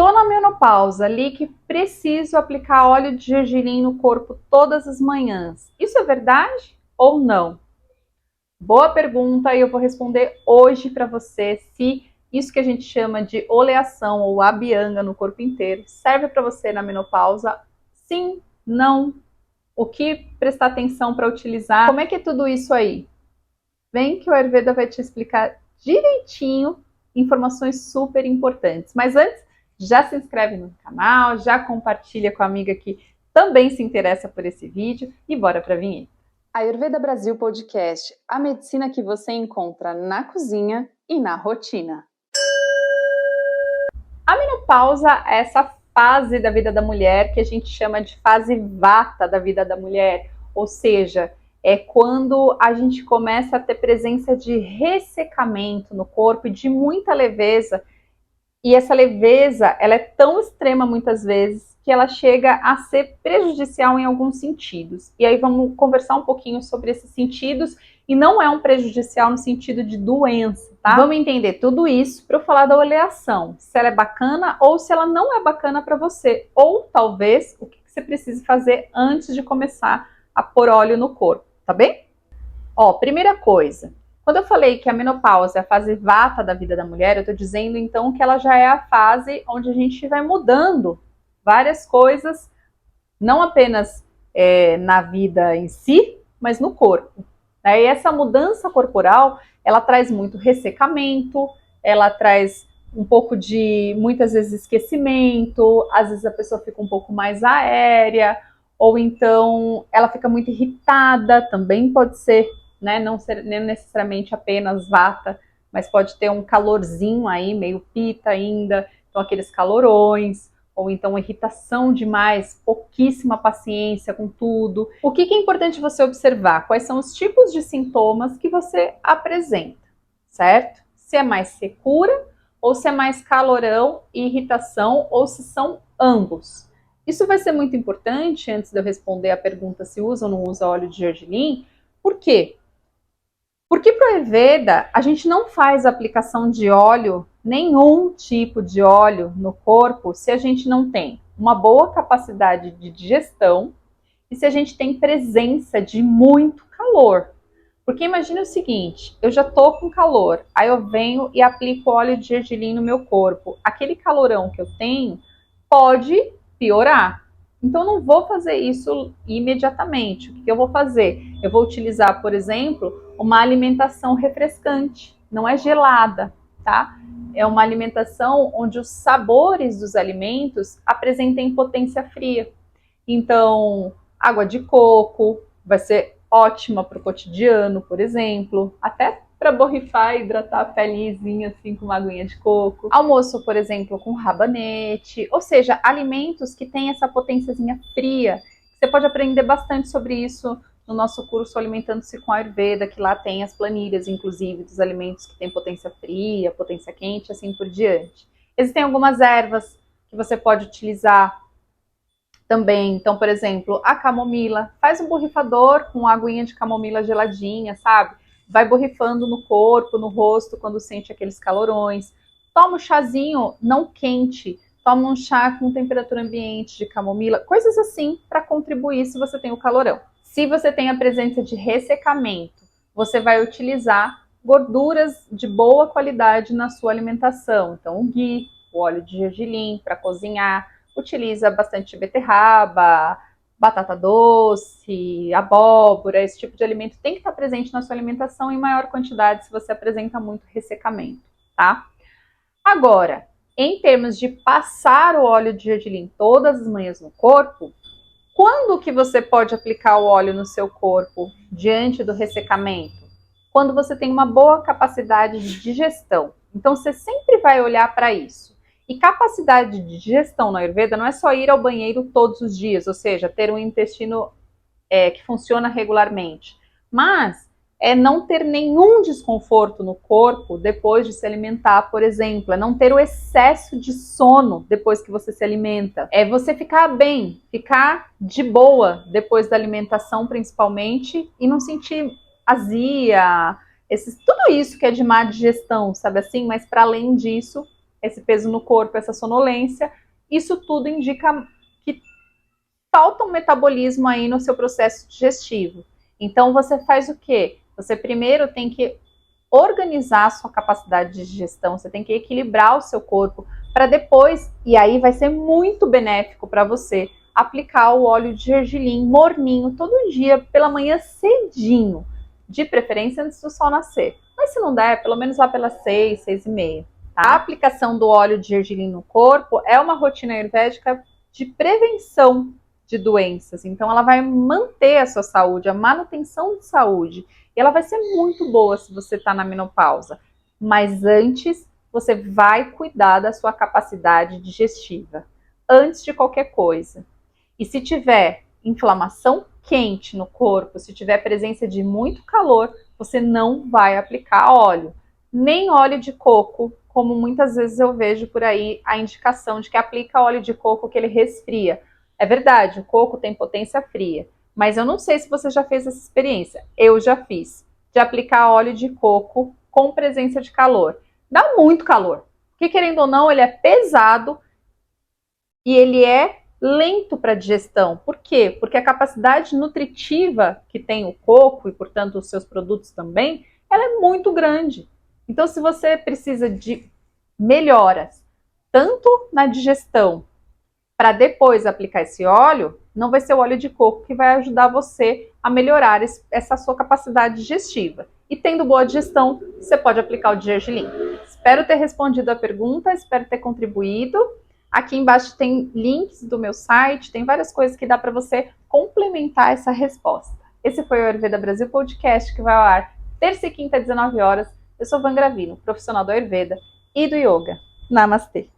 Tô na menopausa, li que preciso aplicar óleo de gergelim no corpo todas as manhãs. Isso é verdade ou não? Boa pergunta e eu vou responder hoje para você se isso que a gente chama de oleação ou abianga no corpo inteiro serve para você na menopausa. Sim, não. O que prestar atenção para utilizar? Como é que é tudo isso aí? Vem que o Ayurveda vai te explicar direitinho informações super importantes. Mas antes, já se inscreve no canal, já compartilha com a amiga que também se interessa por esse vídeo e bora para a vinheta. Ayurveda Brasil Podcast, a medicina que você encontra na cozinha e na rotina. A menopausa é essa fase da vida da mulher que a gente chama de fase vata da vida da mulher, ou seja, é quando a gente começa a ter presença de ressecamento no corpo e de muita leveza. E essa leveza, ela é tão extrema muitas vezes que ela chega a ser prejudicial em alguns sentidos. E aí vamos conversar um pouquinho sobre esses sentidos, e não é um prejudicial no sentido de doença, tá? Vamos entender tudo isso para eu falar da oleação, se ela é bacana ou se ela não é bacana para você, ou talvez o que você precisa fazer antes de começar a pôr óleo no corpo, tá bem? Ó, primeira coisa, quando eu falei que a menopausa é a fase vata da vida da mulher, eu tô dizendo então que ela já é a fase onde a gente vai mudando várias coisas, não apenas na vida em si, mas no corpo. E essa mudança corporal, ela traz muito ressecamento, ela traz um pouco de, muitas vezes, esquecimento, às vezes a pessoa fica um pouco mais aérea, ou então ela fica muito irritada, também pode ser, né, não necessariamente apenas vata, mas pode ter um calorzinho aí, meio pita ainda, então aqueles calorões, ou então irritação demais, pouquíssima paciência com tudo. O que é importante você observar? Quais são os tipos de sintomas que você apresenta, certo? Se é mais secura, ou se é mais calorão e irritação, ou se são ambos. Isso vai ser muito importante, antes de eu responder a pergunta se usa ou não usa óleo de gergelim. Por quê? Porque para o Ayurveda, a gente não faz aplicação de óleo, nenhum tipo de óleo no corpo, se a gente não tem uma boa capacidade de digestão e se a gente tem presença de muito calor. Porque imagina o seguinte, eu já tô com calor, aí eu venho e aplico óleo de gergelim no meu corpo. Aquele calorão que eu tenho pode piorar. Então, eu não vou fazer isso imediatamente. O que eu vou fazer? Eu vou utilizar, por exemplo, uma alimentação refrescante. Não é gelada, tá? É uma alimentação onde os sabores dos alimentos apresentem potência fria. Então, água de coco vai ser ótima para o cotidiano, por exemplo. Até para borrifar e hidratar a pelezinha assim com uma aguinha de coco. Almoço, por exemplo, com rabanete, ou seja, alimentos que têm essa potênciazinha fria. Você pode aprender bastante sobre isso no nosso curso Alimentando-se com Ayurveda, que lá tem as planilhas, inclusive, dos alimentos que têm potência fria, potência quente, assim por diante. Existem algumas ervas que você pode utilizar também. Então, por exemplo, a camomila. Faz um borrifador com aguinha de camomila geladinha, sabe? Vai borrifando no corpo, no rosto, quando sente aqueles calorões. Toma um chazinho não quente, toma um chá com temperatura ambiente de camomila, coisas assim para contribuir se você tem o calorão. Se você tem a presença de ressecamento, você vai utilizar gorduras de boa qualidade na sua alimentação. Então, o ghee, o óleo de gergelim para cozinhar, utiliza bastante beterraba, batata doce, abóbora, esse tipo de alimento tem que estar presente na sua alimentação em maior quantidade se você apresenta muito ressecamento, tá? Agora, em termos de passar o óleo de gergelim todas as manhãs no corpo, quando que você pode aplicar o óleo no seu corpo diante do ressecamento? Quando você tem uma boa capacidade de digestão. Então, você sempre vai olhar para isso. E capacidade de digestão na Ayurveda não é só ir ao banheiro todos os dias, ou seja, ter um intestino que funciona regularmente, mas é não ter nenhum desconforto no corpo depois de se alimentar, por exemplo, é não ter o excesso de sono depois que você se alimenta, é você ficar bem, ficar de boa depois da alimentação principalmente e não sentir azia, tudo isso que é de má digestão, sabe assim? Mas para além disso, esse peso no corpo, essa sonolência, isso tudo indica que falta um metabolismo aí no seu processo digestivo. Então você faz o quê? Você primeiro tem que organizar a sua capacidade de digestão, você tem que equilibrar o seu corpo para depois, e aí vai ser muito benéfico para você, aplicar o óleo de gergelim morninho todo dia pela manhã cedinho, de preferência antes do sol nascer. Mas se não der, pelo menos lá pelas 6, 6:30. Tá? A aplicação do óleo de gergelim no corpo é uma rotina ayurvédica de prevenção de doenças. Então ela vai manter a sua saúde, a manutenção de saúde. E ela vai ser muito boa se você está na menopausa. Mas antes, você vai cuidar da sua capacidade digestiva. Antes de qualquer coisa. E se tiver inflamação quente no corpo, se tiver presença de muito calor, você não vai aplicar óleo. Nem óleo de coco, como muitas vezes eu vejo por aí a indicação de que aplica óleo de coco que ele resfria. É verdade, o coco tem potência fria, mas eu não sei se você já fez essa experiência. Eu já fiz, de aplicar óleo de coco com presença de calor. Dá muito calor, porque querendo ou não, ele é pesado e ele é lento para digestão. Por quê? Porque a capacidade nutritiva que tem o coco e, portanto, os seus produtos também, ela é muito grande. Então, se você precisa de melhoras, tanto na digestão, para depois aplicar esse óleo, não vai ser o óleo de coco que vai ajudar você a melhorar essa sua capacidade digestiva. E tendo boa digestão, você pode aplicar o de gergelim. Espero ter respondido a pergunta, espero ter contribuído. Aqui embaixo tem links do meu site, tem várias coisas que dá para você complementar essa resposta. Esse foi o Ayurveda Brasil Podcast, que vai ao ar terça e quinta às 19 horas. Eu sou Van Gravino, profissional do Ayurveda e do Yoga. Namastê!